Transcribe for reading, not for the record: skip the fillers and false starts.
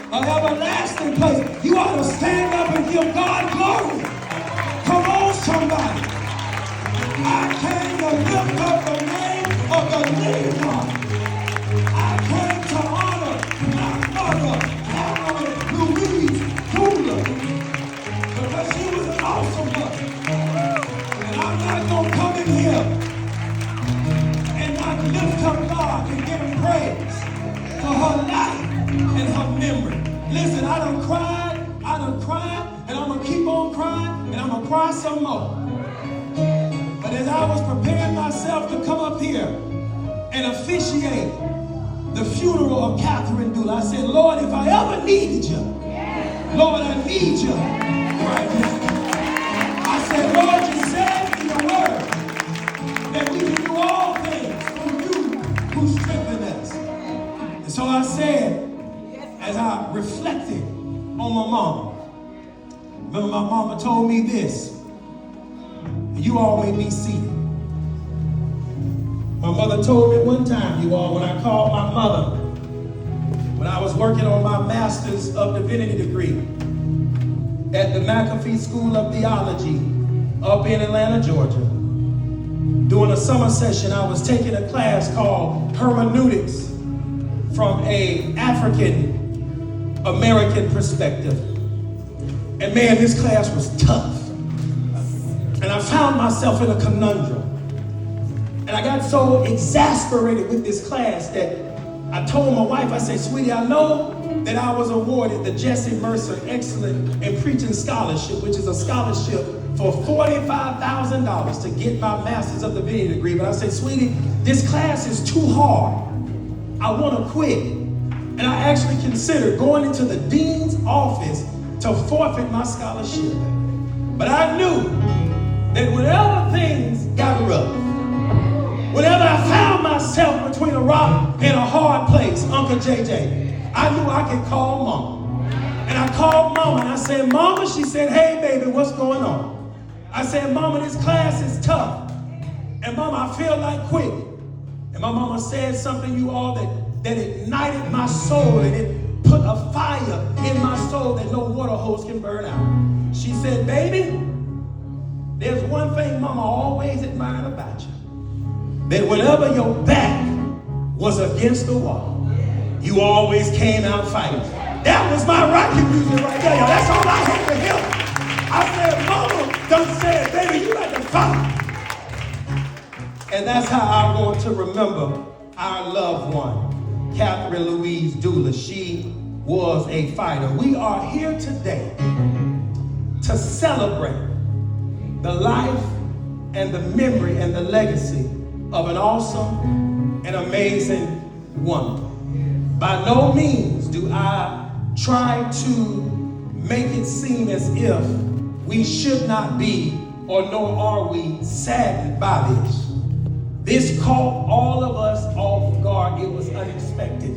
An everlasting place. You ought to stand up and give God glory. Come on, somebody. I came to lift up the name of the living God. I came to honor my mother, Carolyn Louise Cooler, because she was an awesome mother. And I'm not going to come in here and not lift up God and give him praise for her life and her memory. Listen, I done cried, and I'm going to keep on crying, and I'm going to cry some more. But as I was preparing myself to come up here and officiate the funeral of Catherine Dooley, I said, Lord, if I ever needed you, Lord, I need you right now. I said, Lord, you said in your word that we can do all things through you who strengthen us. And so I said, as I reflected on my mom, remember my mama told me this, you all may be seated. My mother told me one time, you all, when I called my mother, when I was working on my Master's of Divinity degree at the McAfee School of Theology up in Atlanta, Georgia. During a summer session, I was taking a class called Hermeneutics from an African American perspective. And man, this class was tough. And I found myself in a conundrum. And I got so exasperated with this class that I told my wife, I said, sweetie, I know that I was awarded the Jesse Mercer Excellent in Preaching Scholarship, which is a scholarship for $45,000 to get my Master's of Divinity degree. But I said, sweetie, this class is too hard. I want to quit. And I actually considered going into the dean's office to forfeit my scholarship. But I knew that whenever things got rough, whenever I found myself between a rock and a hard place, Uncle JJ, I knew I could call Mama. And I called Mama and I said, Mama, she said, hey baby, what's going on? I said, Mama, this class is tough. And Mama, I feel like quitting. And my mama said something, you all, that ignited my soul, and it put a fire in my soul that no water hose can burn out. She said, baby, there's one thing Mama always admired about you. That whenever your back was against the wall, you always came out fighting. That was my rocket music right there, y'all. That's all I had to hear. I said, Mama done said, baby, you got to fight. And that's how I'm going to remember our loved one, Catherine Louise Dooley. She was a fighter. We are here today to celebrate the life and the memory and the legacy of an awesome and amazing woman. By no means do I try to make it seem as if we should not be, or nor are we, saddened by this. This caught all of us off guard. It was unexpected.